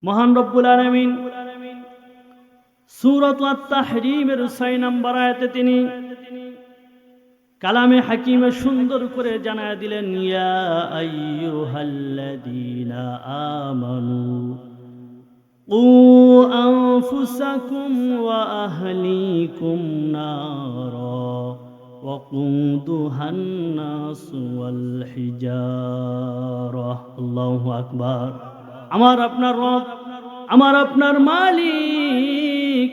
মহান রব্বুল আলামিন সূরাত আত-তাহরীমের 6 নম্বর আয়াতে তিনি কালামে হাকিমে সুন্দর করে জানায় দিলেন, ইয়া আইয়ুহাল্লাযীনা আমানু কু আনফুসাকুম ওয়া আহলিকুম নারা ওয়াকুদুহান নাস ওয়াল হিজারা। আল্লাহু আকবার। আমার আপনার রব, আমার আপনার মালিক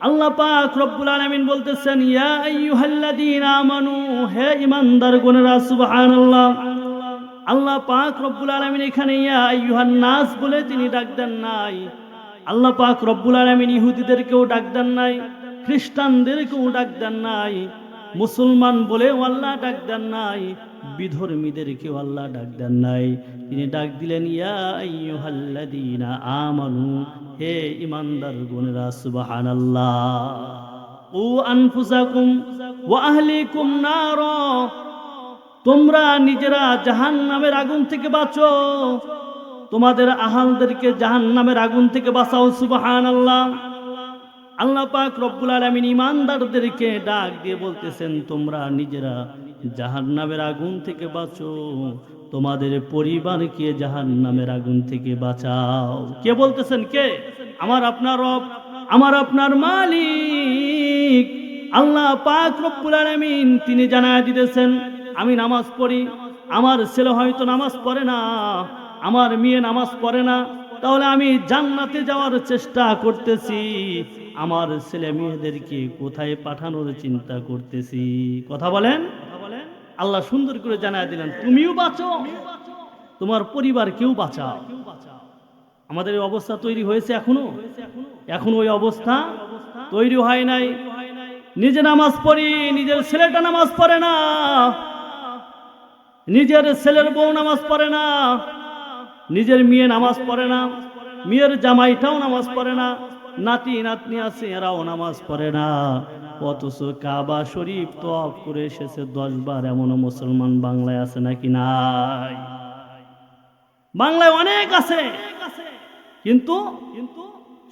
আল্লাহ পাক রব্বুল আলামিন বলতেছেন, ইয়া আইয়ুহাল্লাযীনা আমানু, হে ঈমানদারগণেরা, সুবহানাল্লাহ। আল্লাহ পাক রব্বুল আলামিন এখানে ইয়া আইয়ুহান নাস বলে তিনি ডাক দেন নাই। আল্লাহ পাক রব্বুল আলামিন ইহুদিদেরকেও ডাক দেন নাই, খ্রিস্টানদেরকেও ডাক দেন নাই, মুসলমান বলেও আল্লাহ ডাক দেন নাই, বিধর্মীদেরকেও আল্লাহ ডাক দেন নাই। তিনি ডাক দিলেন, ইয়া আইয়ুহাল্লাযীনা আমানু, হে ঈমানদারগণেরা, সুবহানাল্লাহ। ও আনফুসাকুম ওয়া আহলিকুম নারা, তোমরা নিজেরা জাহান্নামের আগুন থেকে বাঁচো, তোমাদের আহালদেরকে জাহান্নামের আগুন থেকে বাঁচাও। সুবহানাল্লাহ। আল্লাহ পাক রব্বুল আলামিন ঈমানদারদেরকে ডাক দিয়ে বলতেছেন, তোমরা নিজেরা জাহান্নামের আগুন থেকে বাঁচো, তোমাদের পরিবারকে জাহান্নামের আগুন থেকে বাঁচাও। কে বলতেছেন? কে? আমার আপনার রব, আমার আপনার মালিক আল্লাহ পাক রব্বুল আলামিন তিনি জানায় দিতেছেন, আমি নামাজ পড়ি, আমার ছেলে হয়তো নামাজ পড়ে না, আমার মেয়ে নামাজ পড়ে না, তাহলে আমি জান্নাতে যাওয়ার চেষ্টা করতেছি, আমার ছেলে মেয়েদেরকে কোথায় পাঠানোর চিন্তা করতেছি। কথা বলেন। আল্লাহ সুন্দর করে জানায় দিলেন, তুমিও বাঁচো, তোমার পরিবারকেও বাঁচাও। আমাদের এই অবস্থা তৈরি হয়েছে এখনো ওই অবস্থা তৈরি হয় নাই। নিজে নামাজ পড়ি, নিজের ছেলেটা নামাজ পড়ে না, নিজের ছেলের বউ নামাজ পড়ে না, নিজের মেয়ে নামাজ পড়ে না, মেয়ের জামাইটাও নামাজ পড়ে না, নাতি নাতনি আছে এরাও নামাজ পড়ে না, অথচ কাবা শরীফ তওয়াফ করে এসেছে 10 বার। এমনও মুসলমান বাংলায় আছে নাকি? নাই। বাংলায় অনেক আছে, কিন্তু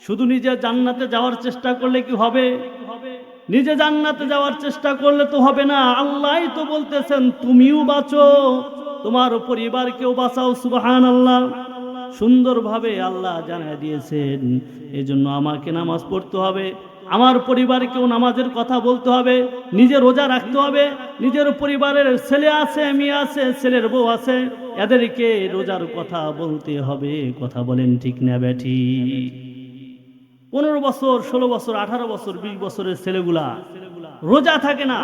শুধু নিজে জান্নাতে যাওয়ার চেষ্টা করলে কি হবে? নিজে জান্নাতে যাওয়ার চেষ্টা করলে তো হবে না। আল্লাহই তো বলতেছেন, তুমিও বাঁচো, তোমার পরিবারকেও বাঁচাও। সুবহানাল্লাহ। সুন্দরভাবে আল্লাহ জানায় দিয়েছেন, এজন্য আমাকে নামাজ পড়তে হবে, আমার পরিবারকেও নামাজের কথা বলতে হবে, নিজে রোজা রাখতে হবে, নিজের পরিবারের ছেলে আছে, মেয়ে আছে, ছেলের বউ আছে, এদেরকে রোজার কথা বলতে হবে। কথা বলেন ঠিক না বেঠি? 15 বছর, 16 বছর, 18 বছর, 20 বছরের ছেলেগুলা রোজা থাকে না,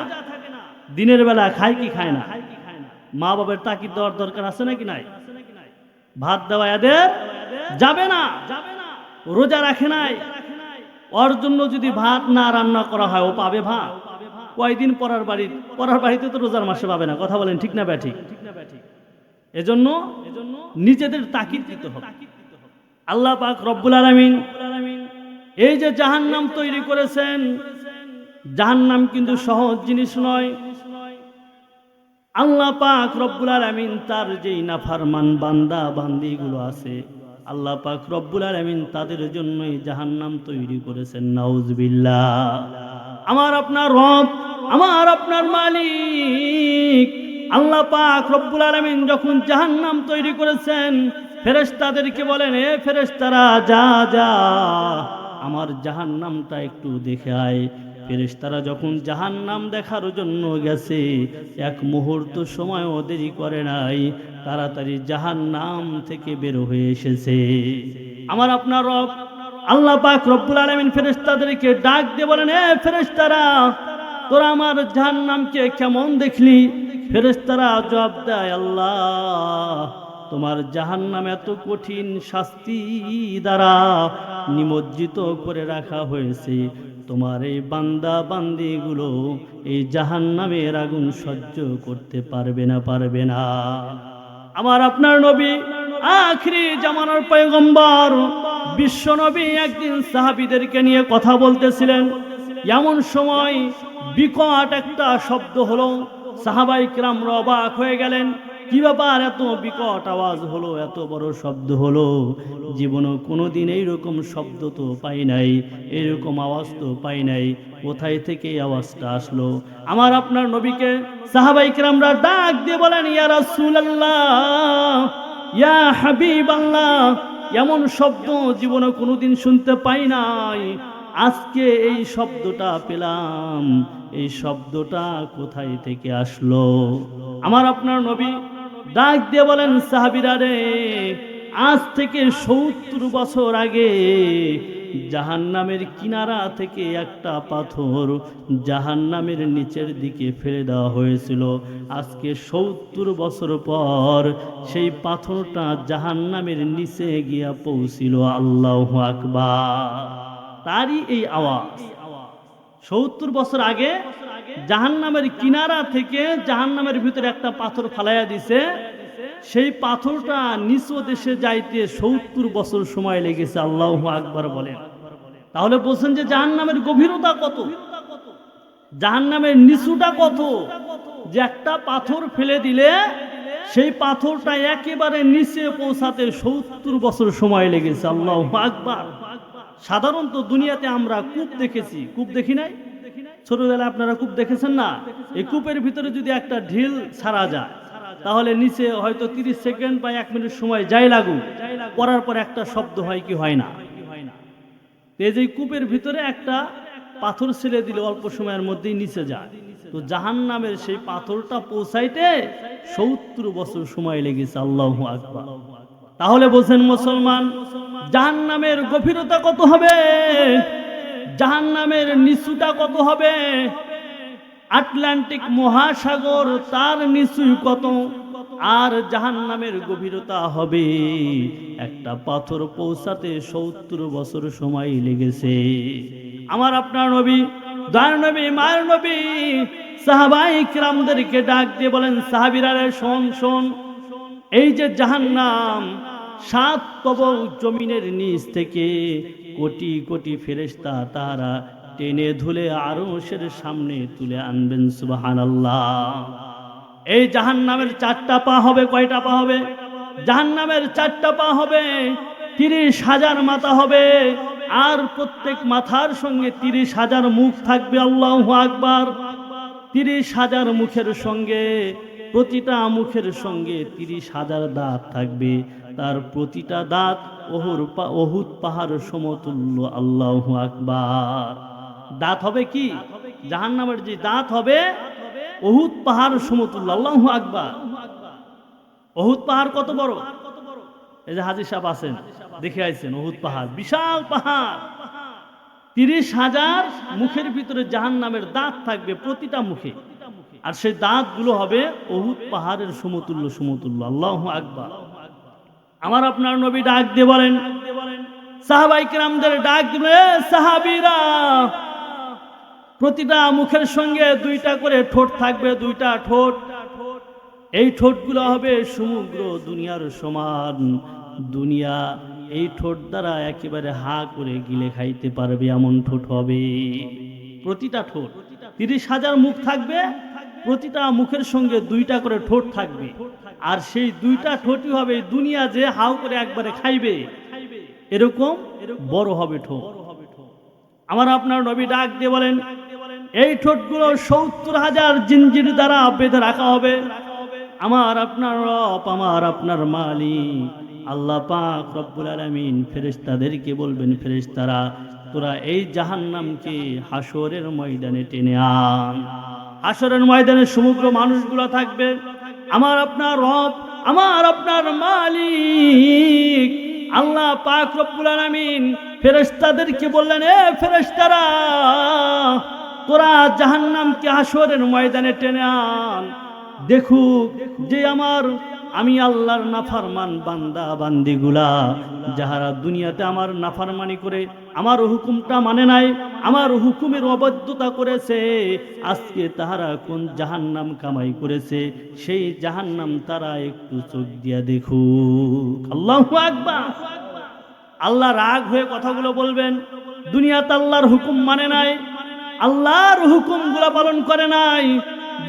দিনের বেলা খায় কি খায় না, মা বাবার তাকিদ দেওয়ার দরকার আছে নাকি নাই? ভাত দেওয়া এদের যাবে না, রোজা রাখে নাই, ওর জন্য যদি ভাত না রান্না করা হয় ও পাবে ভাত? কয়দিন পরার বাড়িতে তো রোজার মাসে পাবে না। কথা বলেন ঠিক না ব্যাঠি? এজন্য নিজেদের তাকিদ দিতে হবে। আল্লাহ পাক রব্বুল আলামিন এই যে জাহান্নাম তৈরি করেছেন, জাহান্নাম কিন্তু সহজ জিনিস নয়। আল্লাহ পাক রব্বুল আলামিন তার যেই নাফরমান বান্দা বান্দিগুলো আছে, আল্লাহ পাক রব্বুল আলামিন তাদের জন্যই জাহান্নাম তৈরি করেছেন। নাউজুবিল্লাহ। আমার আপনার রব, আমার আপনার মালিক আল্লাহ পাক রব্বুল আলামিন যখন জাহান্নাম তৈরি করেছেন, ফেরেশতাদেরকে বলেন, এ ফেরেশতারা, যা যা আমার জাহান্নামটা একটু দেখে আয়। ফেরেশতারা যখন জাহান্নাম দেখার জন্য গেছে, এক মুহূর্ত সময়ও দেরি করে নাই, তাড়াতাড়ি জাহান্নাম থেকে বের হয়ে এসেছে। আমার আপনার রব আল্লাহ পাক রব্বুল আলামিন ফেরেশতাদেরকে ডাক দিয়ে বলেন, এ ফেরেশতারা, তোরা আমার জাহান্নামকে কেমন দেখলি? ফেরেশতারা জবাব দেয়, আল্লাহ, তোমার জাহান্নাম এত কঠিন শাস্তি দ্বারা নিমজ্জিত করে রাখা হয়েছে, তোমার এই বান্দা বান্দিগুলো এই জাহান্নামের আগুন সহ্য করতে পারবে না। আমার আপনার নবী, আখিরি জামানার পয়গম্বর বিশ্ব নবী একদিন সাহাবীদেরকে নিয়ে কথা বলতেছিলেন। এমন সময় বিকট একটা শব্দ হলো, সাহাবায়ে কিরামরা অবাক হয়ে গেলেন। কি ব্যাপার, এত বিকট আওয়াজ হলো, এত বড় শব্দ হলো, জীবনে কোনোদিন এইরকম শব্দ তো পাই নাই, এরকম আওয়াজ তো পাই নাই, কোথায় থেকে এই আওয়াজটা আসলো? আমার আপনার নবীকে সাহাবায়ে কেরামরা ডাক দিয়ে বলেন, ইয়া রাসূলুল্লাহ, ইয়া হাবিবাল্লাহ, এমন শব্দ জীবনে কোনোদিন শুনতে পাই নাই, আজকে এই শব্দটা পেলাম, এই শব্দটা কোথায় থেকে আসলো? আমার আপনার নবী ডাক দিয়ে বলেন, সাহাবীরা রে, আজ থেকে ৭০ বছর আগে জাহান্নামের কিনারা থেকে একটা পাথর জাহান্নামের নিচের দিকে ফেলে দেওয়া হয়েছিল। আজকে ৭০ বছর পর সেই পাথরটা জাহান্নামের নিচে গিয়া পৌঁছিল। আল্লাহু আকবার। তারই এই আওয়াজ ৭০ বছর আগে জাহান্নামের কিনারা থেকে জাহান্নামের ভিতরে একটা পাথর ফালাইয়া দিছে, সেই পাথরটা নিচ দেশে যাইতে ৭০ বছর সময় লেগেছে। আল্লাহু আকবার বলেন। তাহলে বলছেন যে জাহান্নামের গভীরতা কত, জাহান্নামের নিচুটা কত, যে একটা পাথর ফেলে দিলে সেই পাথরটা একেবারে নিচে পৌঁছাতে ৭০ বছর সময় লেগেছে। আল্লাহু আকবার। সাধারণত দুনিয়াতে আমরা কূপ দেখেছি, কূপ দেখি নাই? ছোটবেলায় আপনারা কূপ দেখেছেন না? এই কূপের ভিতরে যদি একটা ঢিল ছাড়া যায় তাহলে নিচে হয়তো 30 সেকেন্ড বা 1 মিনিট সময় যাই লাগুক, পড়ার পর একটা শব্দ হয় কি হয় না? এই যে কূপের ভিতরে একটা পাথর ছেড়ে দিলে অল্প সময়ের মধ্যেই নিচে যায়। তো জাহান্নামের সেই পাথরটা পৌঁছাইতে ৭০ বছর সময় লেগেছে। আল্লাহু আকবার। তাহলে বলছেন মুসলমান, জাহান্নামের গভীরতা কত হবে, জাহান্নামের নিচুটা কত হবে? আটলান্টিক মহাসাগর তার নিচুই কত, আর জাহান্নামের গভীরতা হবে একটা পাথর পৌঁছাতে ৭০ বছর সময় লেগেছে। আমার আপনার নবী, দয়ার নবী, মায়ের নবী সাহাবায়ে কিরামদেরকে ডাক দিয়ে বলেন, সাহাবীরা রে, শোন শোন, এই যে জাহান্নাম ৭ তবক জমিনের নিচ থেকে কোটি কোটি ফেরেশতা তারা টেনে ধুলে আরশের সামনে তুলে আনবেন। সুবহানাল্লাহ। এই জাহান্নামের 4টা পা হবে। কয়টা পা হবে? জাহান্নামের 4টা পা হবে, 30,000 মাথা হবে, আর প্রত্যেক মাথার সঙ্গে 30,000 মুখ থাকবে। আল্লাহু আকবার। 30,000 মুখের সঙ্গে, প্রতিটা মুখের সঙ্গে 30,000 দাঁত থাকবে, তার প্রতিটা দাঁত উহুদ পাহাড় সমতুল্য। আল্লাহু আকবার। দাঁত হবে কি? জাহান্নামের যে দাঁত হবে উহুদ পাহাড় সমতুল্য। আল্লাহু আকবার। উহুদ পাহাড় কত বড়? এই যে হাজী সাহেব আছেন, দেখে আইছেন, উহুদ পাহাড় বিশাল পাহাড়। 30,000 মুখের ভিতরে জাহান্নামের দাঁত থাকবে প্রতিটা মুখে, আর সেই দাঁতগুলো হবে উহুদ পাহাড়ের সমতুল্য সমতুল্য। আল্লাহু আকবার। আমার আপনার নবী ডাক দিয়ে বলেন, সাহাবায়ে কিরামদের ডাক দিলে, সাহাবীরা, প্রতিটা মুখের সঙ্গে 2টা করে ঠোঁট থাকবে, 2টা ঠোঁট। এই ঠোঁটগুলো হবে সমগ্র দুনিয়ার সমান। দুনিয়া এই ঠোঁট দ্বারা একেবারে হা করে গিলে খাইতে পারবে এমন ঠোঁট হবে প্রতিটা ঠোঁট। 30,000 মুখ থাকবে, প্রতিটা মুখের সঙ্গে 2টা করে ঠোঁট থাকবে, আর সেই 2টা ঠোঁটই হবে দুনিয়া যে হাউ করে একবারে খাইবে এরকম বড় হবে ঠোঁট। আমার আপনার নবী ডাক দিয়ে বলেন, এই ঠোঁটগুলো 70,000 জিনজির দ্বারা বেঁধে রাখা হবে। আমার আপনার রব, আমার আপনার মালিক আল্লাহ পাক রব্বুল আলামিন ফেরেশতাদেরকে বলবেন, ফেরেশতারা, তোরা এই জাহান্নামকে হাসরের ময়দানে টেনে আন। হাসরের ময়দানে সমগ্র মানুষগুলো থাকবে। আমার আপনার রব, আমার আপনার মালিক আল্লাহ পাক রব্বুল আলামিন ফেরেশতাদেরকে বললেন, এ ফেরেশতারা, তোরা জাহান্নামকে হাসরের ময়দানে টেনে আন। দেখুক যে আমি আল্লাহর নাফরমান বান্দা বান্দিগুলা যাহারা দুনিয়াতে আমার নাফরমানি করে আমার হুকুমটা মানে নাই, আমার হুকুমের অবাধ্যতা করেছে, আজকে তাহারা কোন জাহান্নাম কামাই করেছে, সেই জাহান্নাম তারা একটু চোখ দিয়া দেখুক। আল্লাহু আকবার। আল্লাহ রাগ হয়ে কথাগুলো বলবেন। দুনিয়াতে আল্লাহর হুকুম মানে নাই, আল্লাহর হুকুমগুলো পালন করে নাই,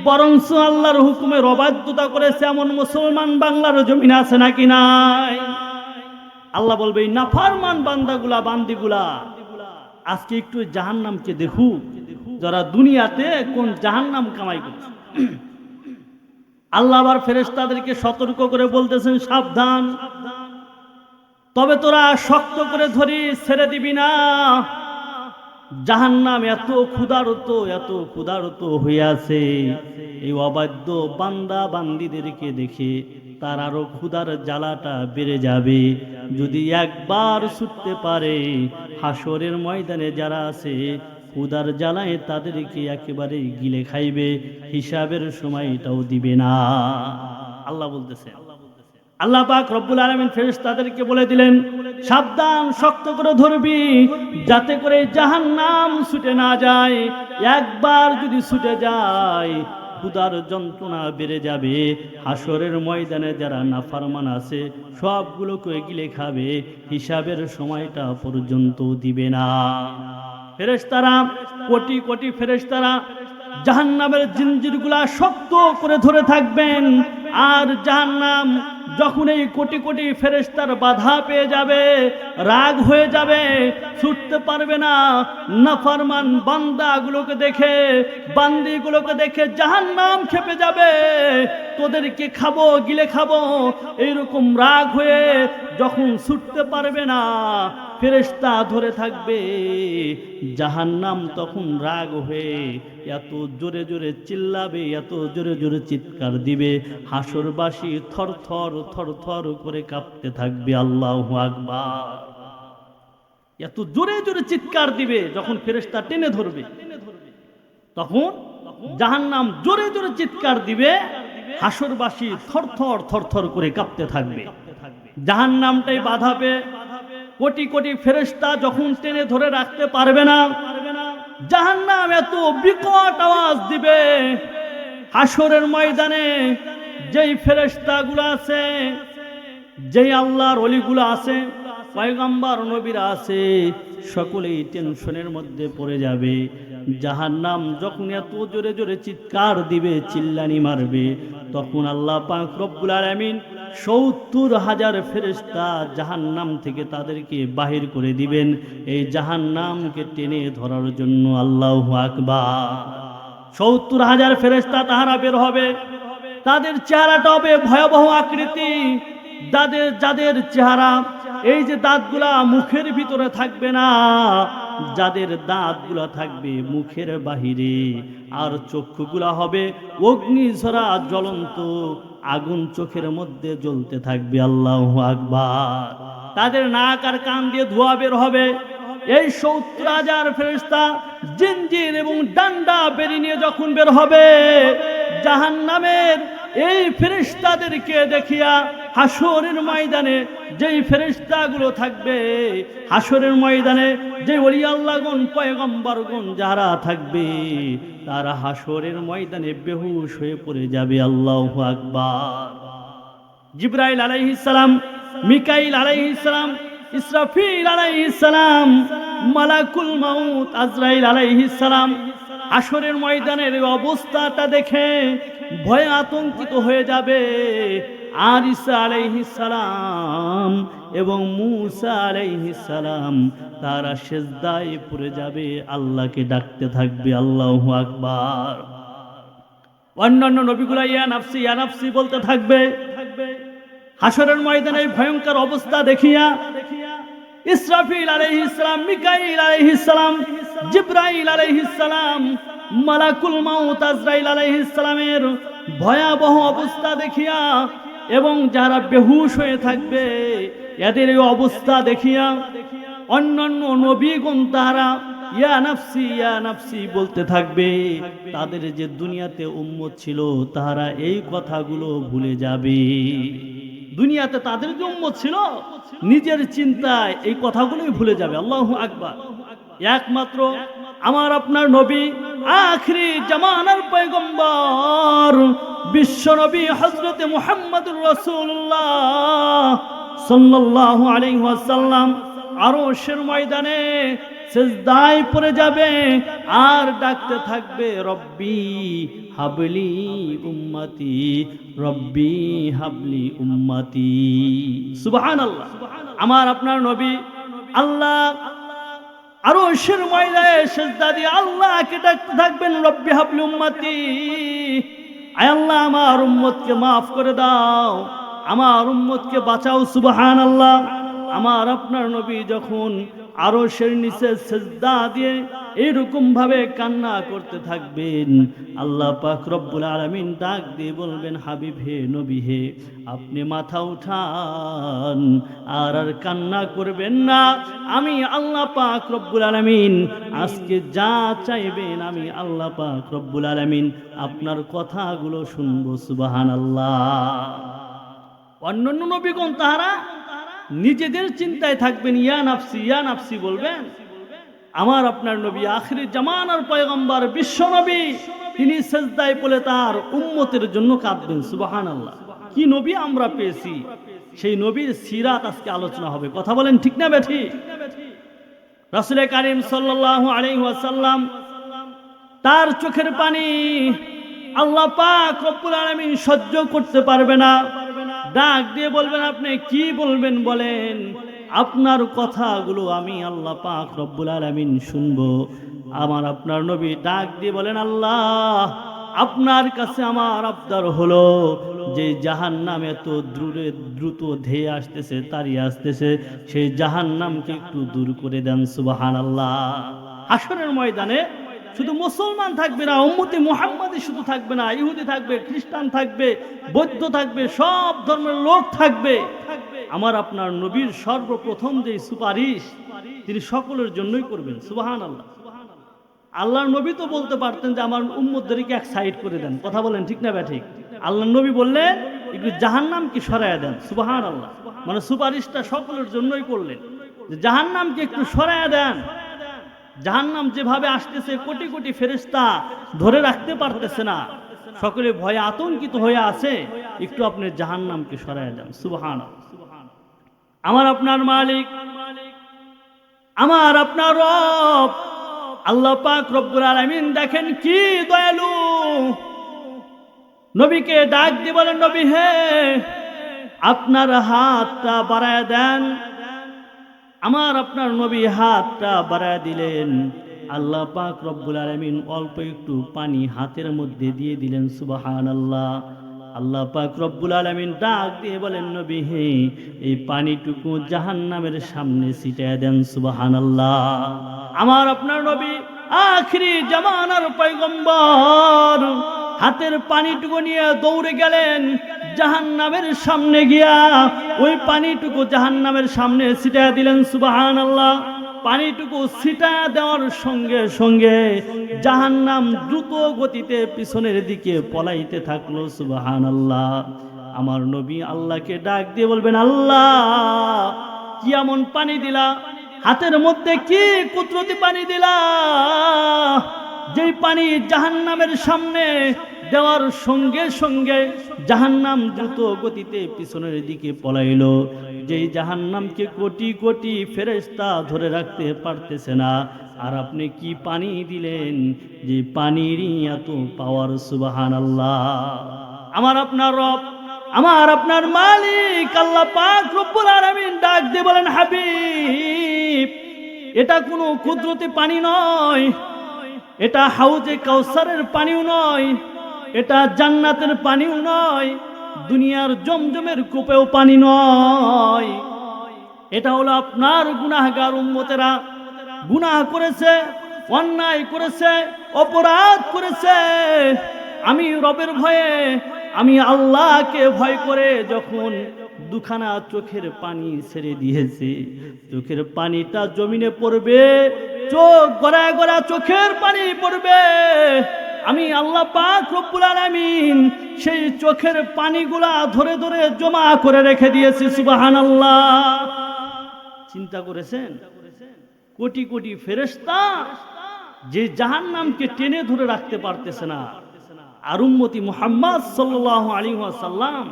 বরঞ্চ আল্লাহর হুকুমের অবাধ্যতা করেছে এমন মুসলমান বাংলার জমিনে আছে নাকি নাই? আল্লাহ বলবে এই নাফরমান বান্দাগুলা বান্দিগুলা আজকে একটু জাহান্নামকে দেখুক, যারা দুনিয়াতে কোন জাহান্নাম কামাই করছে। আল্লাহ আবার ফেরেশতাদেরকে সতর্ক করে বলতেছেন, সাবধান, তবে তোরা শক্ত করে ধরি, ছেড়ে দিবি না। জাহান্নাম এত ক্ষুধার্ত হয়ে আছে, এই অবাধ্য বান্দা বান্দিদেরকে দেখে তার আরো ক্ষুধার জ্বালাটা বেড়ে যাবে। যদি একবার ছুটতে পারে, হাসরের ময়দানে যারা আছে ক্ষুধার জ্বালায় তাদেরকে একেবারে গিলে খাইবে, হিসাবের সময়টাও দিবে না। আল্লাহ বলতেছে, আল্লাহ পাক রব্বুল আলামিন ফেরেশতাদেরকে বলে দিলেন, সাবধান, শক্ত করে ধরবি, যাতে করে জাহান্নাম ছুটে না যায়। একবার যদি ছুটে যায় ক্ষুধার যন্ত্রণা বেড়ে যাবে, হাসরের ময়দানে যারা নাফরমান আছে সবগুলোকে গিলে খাবে, হিসাবের সময়টা পর্যন্ত দিবে না। ফেরেশতারা, কোটি কোটি ফেরেশতারা জাহান্নামের জিনজিরগুলা শক্ত করে ধরে থাকবেন। আর জাহান্নাম যখন এই কোটি কোটি ফেরেশতার বাধা পেয়ে যাবে, রাগ হয়ে যাবে, ছুটতে পারবে না, নাফরমান বান্দাগুলোকে দেখে, বান্দিগুলোকে দেখে জাহান্নাম খেপে যাবে, তোদেরকে খাবো, গিলে খাবো, এইরকম রাগ হয়ে যখন ছুটতে পারবে না, ফেরেশতা ধরে থাকবে, জাহান্নাম তখন রাগ হয়ে এত জোরে জোরে চিল্লাবে, এত জোরে জোরে চিৎকার দিবে, হাসরবাসী থর থর থর থর করে কাঁপতে থাকবে। আল্লাহু আকবার। এত জোরে জোরে চিৎকার দিবে, যখন ফেরেশতা টেনে ধরবে তখন জাহান্নাম জোরে জোরে চিৎকার দিবে, হাসরবাসী থর থর থর থর করে কাঁপতে থাকবে। জাহান্নামটাই বাধা পেয়ে কোটি কোটি ফেরেশতা যখন টেনে ধরে রাখতে পারবে না, জাহান্নাম এত বিকট আওয়াজ দিবে, হাসরের ময়দানে যেই ফেরেশতাগুলো আছে, যেই আল্লাহর ওলিগুলো আছে, পয়গম্বর নবীরা আছে, সকলেই টেনশনের মধ্যে পড়ে যাবে। জাহান্নাম যখন এত জোরে জোরে চিৎকার দিবে, চিল্লানি মারবে, তখন আল্লাহ পাক রব্বুল আলামিন ৭০,০০০ ফেরেশতা জাহান্নাম থেকে তাদেরকে বাহির করে দিবেন, এই জাহান্নামকে টেনে ধরার জন্য। আল্লাহু আকবার। ৭০,০০০ ফেরেশতা তাহারা বের হবে, তাদের চেহারাটা হবে ভয়াবহ আকৃতি, যাদের চেহারা, এই যে দাঁতগুলা মুখের ভিতরে থাকবে না, যাদের দাঁতগুলা থাকবে মুখের বাহিরে, আর চক্ষুগুলা হবে অগ্নিঝরা জ্বলন্ত আগুন চোখের মধ্যে জ্বলতে থাকবে। আল্লাহু আকবার। তাদের নাক আর কান দিয়ে ধোঁয়া বের হবে। এই ৭০,০০০ ফেরেশতা জিনজির এবং ডান্ডা বেরিয়ে নিয়ে যখন বের হবে, জাহান্নামের এই ফেরেশতাদেরকে দেখিয়া হাসরের ময়দানে যেই ফেরেশতাগুলো থাকবে, হাসরের ময়দানে যে ওলি আল্লাহগণ পয়গম্বরগণ যারা থাকবে, তারা হাসরের ময়দানে বেহুশ হয়ে পড়ে যাবে। আল্লাহু আকবার। জিবরাইল আলাইহিস সালাম, মিকাইল আলাইহিস সালাম, ইসরাফিল আলাইহিস সালাম, মালাকুল মাউত আজরাইল আলাইহিস সালাম হাসরের ময়দানের অবস্থাটা দেখে ভয়ে আতঙ্কিত হয়ে যাবে। আর ঈসা আলাইহিস সালাম এবং মূসা আলাইহিস সালাম তারা সিজদায় পড়ে যাবে, আল্লাহকে ডাকতে থাকবে। আল্লাহু আকবার। অন্যান্য নবীগুলা ইয়া নাফসি ইয়া নাফসি বলতে থাকবে। হাসরের ময়দানে ভয়ঙ্কর অবস্থা দেখিয়া ইসরাফিল আলাইহিস সালাম, মিকাইল আলাইহিস সালাম, জিবরাইল আলাইহিস সালাম, মালাকুল মাউত আজরাইল আলাইহিস সালামের ভয়াবহ অবস্থা দেখিয়া এবং যারা বেহুশ হয়ে থাকবে এদের এই অবস্থা দেখিয়া অন্যান্য নবীগণ তারা ইয়া নাফসি বলতে থাকবে। তাদের যে দুনিয়াতে উম্মত ছিল তারা এই কথাগুলো ভুলে যাবে। দুনিয়াতে তাদের যে উম্মত ছিল নিজের চিন্তায় এই কথাগুলোই ভুলে যাবে। আল্লাহু আকবার। একমাত্র আমার আপনার নবী, আখিরি জামানার পয়গম্বর, বিশ্ব নবী হযরতে মুহাম্মদুর রাসূলুল্লাহ সাল্লাল্লাহু আলাইহি ওয়াসাল্লাম আরশের ময়দানে সিজদায় পড়ে যাবে আর ডাকতে থাকবে রব্বি হাবলি উম্মতি, রব্বি হাবলি উম্মতি। সুবহানাল্লাহ। আমার আপনার নবী আল্লাহ আরশের ময়দানে সিজদা দিয়ে আল্লাহকে ডাকতে থাকবেন রব্বি হাবলি উম্মতি, আয় আল্লাহ আমার উম্মতকে মাফ করে দাও, আমার উম্মতকে বাঁচাও। সুবহানাল্লাহ। আমার আপনার নবী যখন আরশের নিচে সিজদা দিয়ে এরকম ভাবে কান্না করতে থাকবেন, আল্লাহ পাক রব্বুল আলামিন ডাক দিয়ে বলবেন হাবিব হে, নবী হে, আপনি মাথা উঠান আর কান্না করবেন না। আমি আল্লাহ পাক রব্বুল আলামিন আজকে যা চাইবেন আমি আল্লাহ পাক রব্বুল আলামিন আপনার কথাগুলো শুনবো। সুবহানাল্লাহ। অন্যান্য নবীগণ তাহারা নিজেদের চিন্তায় থাকবেন, ইয়া নাফসি ইয়া নাফসি বলবেন। আমার আপনার নবী আখিরি জামানার পয়গম্বর বিশ্ব নবী, তিনি সিজদায় পড়ে তার উম্মতের জন্য কাঁদবেন। সুবহানাল্লাহ। কি নবী আমরা পেয়েছি, সেই নবীর সিরাত আজকে আলোচনা হবে। কথা বলেন ঠিক না বেঠিক? রাসূল কারীম সাল্লাল্লাহু আলাইহি ওয়াসাল্লাম তার চোখের পানি আল্লাহ পাক রব্বুল আলামিন সহ্য করতে পারবে না, ডাক দিয়ে বলবেন আপনি কি বলবেন বলেন, আপনার কথাগুলো আমি আল্লাহ পাক রব্বুল আলামিন শুনবো। আমার আপনার নবী ডাক দিয়ে বলেন আল্লাহ আপনার কাছে আমার আবদার হলো, যে জাহান্নাম এত দ্রুত ধেয়ে আসতেছে, তাড়িয়ে আসতেছে, সেই জাহান্নামকে একটু দূর করে দেন। সুবহানাল্লাহ। হাসরের ময়দানে শুধু মুসলমান থাকবে না, উম্মতি মুহাম্মাদি শুধু থাকবে না, ইহুদি থাকবে, খ্রিস্টান থাকবে, বৌদ্ধ থাকবে, সব ধর্মের লোক থাকবে। আমার আপনার নবীর সর্বপ্রথম যে সুপারিশ তিনি সকলের জন্যই করবেন। সুবহানাল্লাহ। আল্লাহর নবী তো বলতে পারতেন যে আমার উম্মতদেরকে এক সাইড করে দেন। কথা বলেন ঠিক না ঠিক? আল্লাহর নবী বললেন একটু জাহান্নামকে সরায়া দেন। সুবহানাল্লাহ। মানে সুপারিশটা সকলের জন্যই করলেন যে জাহান্নামকে একটু সরায়া দেন। জাহান্নাম যেভাবে আসতেছে, কোটি কোটি ফেরেশতা ধরে রাখতে পারতেছে না, সকলে ভয়ে আতঙ্কিত হয়ে আছে, একটু আপনি জাহান্নামকে সরায়া দেন। সুবহানাল্লাহ। আমার আপনার মালিক, আমার আপনার রব আল্লাহ পাক রব্বুল আলামিন দেখেন কি দয়ালু, নবীকে ডাক দিয়ে বলেন নবী হে, আপনার হাতটা বাড়ায় দেন। আমার আপনার নবী হাতটা বাড়ায় দিলেন, আল্লাহ পাক রব্বুল আলামিন অল্প একটু পানি হাতের মধ্যে দিয়ে দিলেন। সুবহানাল্লাহ। আল্লাহ পাক রব্বুল আলামিন ডাক দিয়ে বলেন নবী হে, এই পানিটুকু জাহান্নামের সামনে ছিটায় দেন। সুবহানাল্লাহ। আমার আপনার নবী আখিরি জামানার পয়গম্বর হাতের পানিটুকু নিয়ে দৌড়ে গেলেন জাহান্নামের সামনে গিয়া, ওই পানিটুকু জাহান্নামের সামনে ছিটায় দিলেন। সুবহানাল্লাহ। পানিটুকু ছিটায় দেওয়ার সঙ্গে সঙ্গে জাহান্নাম দ্রুত গতিতে পিছনের দিকে পলাইতে থাকলো। সুবহানাল্লাহ। আমার নবী আল্লাহকে ডাক দিয়ে বলবেন আল্লাহ কি এমন পানি দিলা, হাতের মধ্যে কি কুদরতি পানি দিলা, যেই পানি জাহান্নামের সামনে দেওয়ার সঙ্গে সঙ্গে জাহান্নাম দ্রুত গতিতে পিছনের দিকে পলাইলো, যেই জাহান্নামকে কোটি কোটি ফেরেশতা ধরে রাখতে পারতেছে না, আর আপনি কি পানি দিলেন যে পানিরই এত পাওয়ার। সুবহানাল্লাহ। আমার আপনার রব, আমার আপনার মালিক আল্লাহ পাক রব্বুল আলামিন ডাক দিয়ে বলেন হাবিব, এটা কোনো কুদরতি পানি নয়, এটা হাউজে কাউসারের পানিও নয়, এটা জান্নাতের পানিও নয়, দুনিয়ার জমজমের কূপেও পানি নয়, এটা হলো আপনার গুনাহগার উম্মতেরা গুনাহ করেছে, অন্যায় করেছে, অপরাধ করেছে, আমি রবের ভয়ে, আমি আল্লাহকে ভয় করে যখন দুখানা চোখের পানি ছেড়ে দিয়েছে, চোখের পানিটা জমিনে পড়বে, চোখ গড়ায় গড়া চোখের পানি পড়বে, আমি আল্লাহ পাক রব্বুল আলামিন সেই চোখের পানিগুলা ধরে ধরে জমা করে রেখে দিয়েছি। সুবহানাল্লাহ। চিন্তা করেছেন কোটি কোটি ফেরেশতা যে জাহান্নামকে টেনে ধরে রাখতে পারতেছে না, আর উম্মতি মুহাম্মদ সাল্লাল্লাহু আলাইহি ওয়াসাল্লাম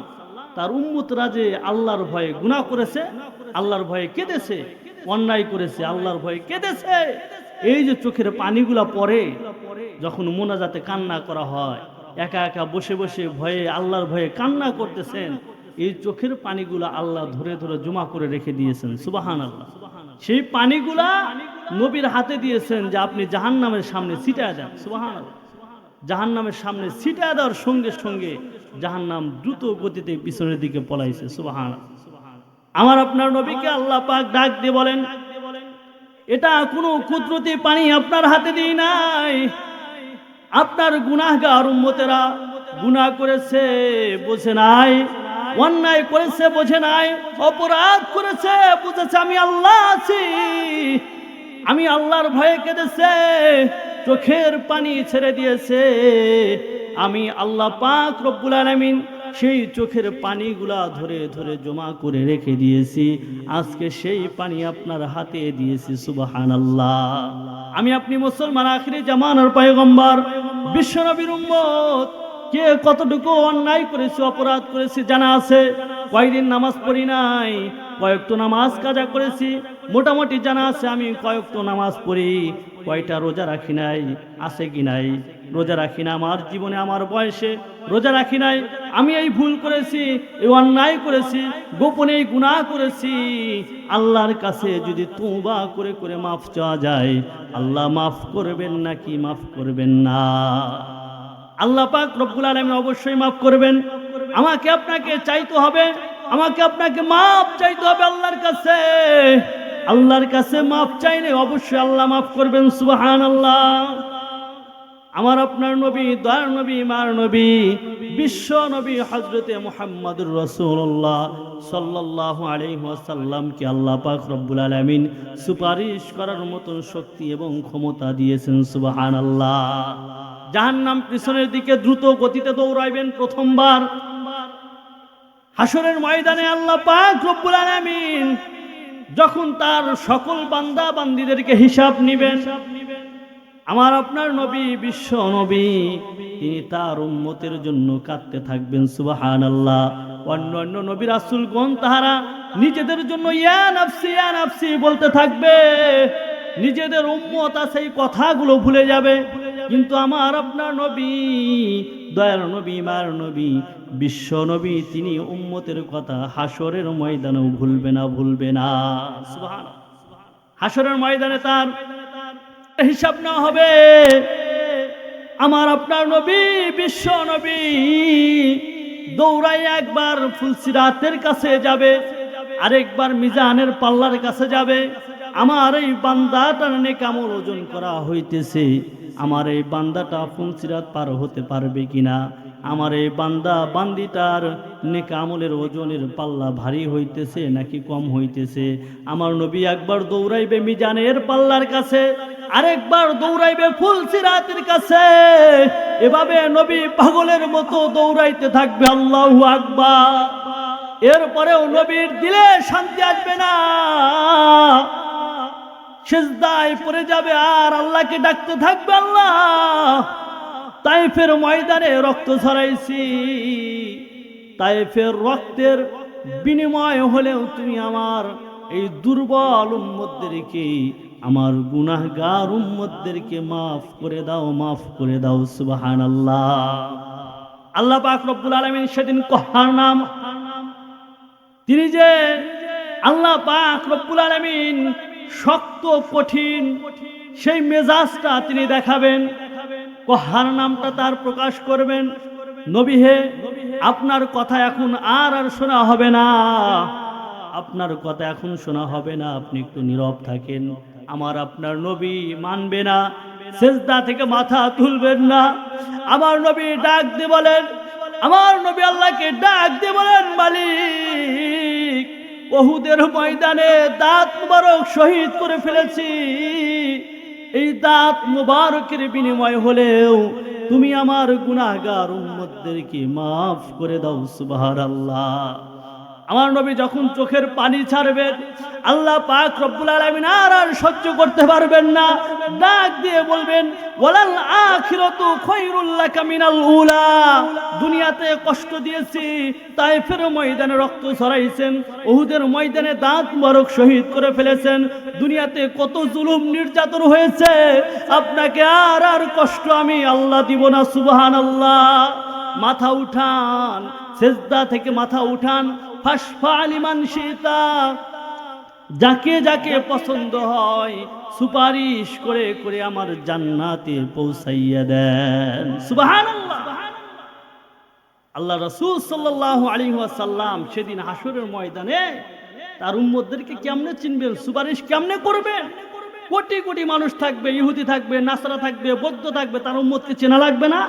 তার উম্মতরা যে আল্লাহর ভয়ে গুনাহ করেছে, আল্লাহর ভয়ে কেঁদেছে, অন্যায় করেছে, আল্লাহর ভয়ে কেঁদেছে। এই যে চোখের পানিগুলা পড়ে, যখন মোনাজাতে কান্না করা হয়, একা একা বসে বসে ভয়ে, আল্লাহর ভয়ে কান্না করতেছেন, এই চোখের পানিগুলা আল্লাহ ধরে ধরে জমা করে রেখে দিয়েছেন। সুবহানাল্লাহ। সেই পানিগুলা নবীর হাতে দিয়েছেন যে আপনি জাহান্নামের সামনে ছিটায় দেন। সুবহানাল্লাহ। জাহান্নামের সামনে ছিটায় দেওয়ার সঙ্গে সঙ্গে জাহান্নাম দ্রুত গতিতে পিছনের দিকে পলাইছে। সুবহানাল্লাহ। আমার আপনার নবীকে আল্লাহ পাক ডাক দিয়ে বলেন, এটা কোনো কুদরতি পানি আপনার হাতে দিই নাই, আপনার গুনাহগার উম্মতেরা গুনাহ করেছে বোঝে নাই, অন্যায় করেছে বোঝে নাই, অপরাধ করেছে বুঝেছে আমি আল্লাহ আছি, আমি আল্লাহর ভয়ে কেঁদেছে, চোখের পানি ছেড়ে দিয়েছে, আমি আল্লাহ পাক রব্বুল আলামিন সেই চোখের পানিগুলা ধরে ধরে জমা করে রেখে দিয়েছি, আজকে সেই পানি আপনার হাতে দিয়েছি। সুবহানাল্লাহ। আমি আপনি মুসলমান, আখিরি জামানার পয়গম্বর, বিশ্বনবীর উম্মত, কে কতটুকু অন্যায় করেছে, অপরাধ করেছে জানা আছে। কয়দিন নামাজ পড়ি নাই, কয়েকটা নামাজ কাজা করেছি মোটামুটি জানা আছে। আমি কয়েকটা নামাজ পড়ি, কয়টা রোজা রাখি নাই আছে কি নাই? রোজা রাখি না, আমার জীবনে আমার বয়সে রোজা রাখি নাই। আমি এই ভুল করেছি, এই অন্যায় করেছি, গোপনে এই গুনাহ করেছি। আল্লাহর কাছে যদি তওবা করে করে মাফ চাওয়া যায়, আল্লাহ মাফ করবেন নাকি মাফ করবেন না? আল্লাহ পাক রব্বুল আলামিন অবশ্যই মাফ করবেন। আমাকে আপনাকে চাইতে হবে, আমাকে আপনাকে মাফ চাইতে হবে আল্লাহর কাছে। আল্লাহর কাছে মাফ চাইলে অবশ্যই আল্লাহ মাফ করবেন। সুবহানাল্লাহ। আমার আপনার নবী, দয়ার নবী, মার নবী, বিশ্ব নবী হযরতে মুহাম্মদুর রাসূলুল্লাহ সাল্লাল্লাহু আলাইহি ওয়াসাল্লামকে আল্লাহ পাক রব্বুল আলামিন সুপারিশ করার মতন শক্তি এবং ক্ষমতা দিয়েছেন। সুবহানাল্লাহ। জাহান্নাম পিছনের দিকে দ্রুত গতিতে দৌড়াইবেন প্রথমবার। হাসরের ময়দানে আল্লাহ পাক রব্বুল আলামিন যখন তার সকল বান্দা বান্দীদেরকে হিসাব নিবেন, আমার আপনার নবী, বিশ্ব নবী, তিনি তার উম্মতের জন্য কাঁদতে থাকবেন। সুবহানাল্লাহ। অন্য নবী রাসূলগণ তাহারা নিজেদের জন্য ইয়া নাফসি ইয়া নাফসি বলতে থাকবে, নিজেদের উম্মত আছে এই কথাগুলো ভুলে যাবে। কিন্তু আমার আপনার নবী, দয়ার নবী, মার নবী, বিশ্ব নবী, তিনি উম্মতের কথা হাসরের ময়দানেও ভুলবে না, ভুলবে না। সুবহানাল্লাহ। হাসরের ময়দানে তার হিসাব না হবে। আমার আপনার নবী, বিশ্ব নবী দৌড়াই একবার ফুলসিরাতের কাছে যাবে, আরেকবার মিজানের পাল্লার কাছে যাবে। আমার এই বান্দাটার নেক আমল ওজন করা হইতেছে, আমার এই বান্দাটা ফুলসিরাত পার হতে পারবে কিনা, আমার এই বান্দা বান্দিটার নেক আমলের ওজনের পাল্লা ভারী হইতেছে নাকি কম হইতেছে। আমার নবী একবার দৌড়াইবে মিজানের পাল্লার কাছে, আরেকবার দৌড়াইবে ফুলসিরাতের কাছে। এভাবে নবী পাগলের মতো দৌড়াইতে থাকবে। আল্লাহু আকবার। এরপরেও নবীর দিলে শান্তি আসবে না, সিজদায় পড়ে যাবে আর আল্লাহকে ডাকতে থাকবে, আল্লাহ তায়েফের ময়দানে রক্ত ঝরাইছি, তায়েফের রক্তের বিনিময় হলেও তুমি আমার এই দুর্বল উম্মতদেরকে, আমার গুনাহগার উম্মতদেরকে মাফ করে দাও, মাফ করে দাও। সুবহানাল্লাহ। আল্লাহ পাক রব্বুল আলামিন সেদিন কহার নাম, তিনি যে আল্লাহ পাক রব্বুল আলামিন শক্ত কঠিন সেই মেজাজটা তিনি দেখাবেন, কহার নামটা তার প্রকাশ করবেন। নবী হে, আপনার কথা এখন আর শোনা হবে না, আপনার কথা এখন শোনা হবে না, আপনি একটু নীরব থাকেন। আমার আপনার নবী মানবে না, সিজদা থেকে মাথা তুলবেন না। আমার নবী ডাক দিয়ে বলেন, আমার নবী আল্লাহকে ডাক দিয়ে বলেন, মালিক, উহুদের ময়দানে দাঁত মুবারক শহীদ করে ফেলেছি, এই দাঁত মুবারকের বিনিময় হলেও তুমি আমার গুনাহগার উম্মতদেরকে মাফ করে দাও। সুবহানাল্লাহ। আমার নবী যখন চোখের পানি ছাড়বেন, আল্লাহ পাক রব্বুল আলামিন আর সহ্য করতে পারবেন না, ডাক দিয়ে বলবেন ওয়ালাল আখিরাতু খায়রুল লাকা মিনাল উলা। দুনিয়াতে কষ্ট দিয়েছি, তায়েফের ময়দানে রক্ত ঝরাইছেন, উহুদের ময়দানে দাঁত মোবারক শহীদ করে ফেলেছেন, দুনিয়াতে কত জুলুম নির্যাতন হয়েছে, আপনাকে আর কষ্ট আমি আল্লাহ দিব না। সুবহানাল্লাহ। মাথা উঠান, সেজদা থেকে মাথা উঠান, ফাশফা লিমান শিতা, যাকে যাকে পছন্দ হয় সুপারিশ করে করে আমার জান্নাতে পৌঁছাইয়া দেন। সুবহানাল্লাহ। আল্লাহ রাসূল সাল্লাল্লাহু আলাইহি ওয়াসাল্লাম সেদিন হাসরের ময়দানে তার উম্মতদেরকে কেমনে চিনবেন, সুপারিশ কেমনে করবেন? কোটি কোটি মানুষ থাকবে, ইহুদি থাকবে, নাসরা থাকবে, বৌদ্ধ থাকবে, তার উম্মতকে চেনা লাগবে না?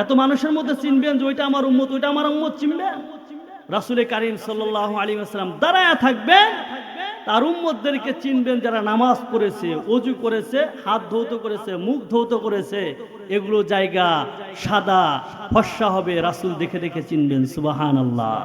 এত মানুষের মধ্যে চিনবেন যে ওইটা আমার উম্মত, ওইটা আমার উম্মত, চিনবেন? রাসূল কারীম সাল্লাল্লাহু আলাইহি ওয়াসাল্লাম দাঁড়ায়া থাকবেন, তার উম্মতদেরকে চিনবেন যারা নামাজ পড়েছে, ওযু করেছে, হাত ধৌত করেছে, মুখ ধৌত করেছে, এগুলো জায়গা সাদা ফর্সা হবে, রাসূল দেখে দেখে চিনবেন। সুবহানাল্লাহ।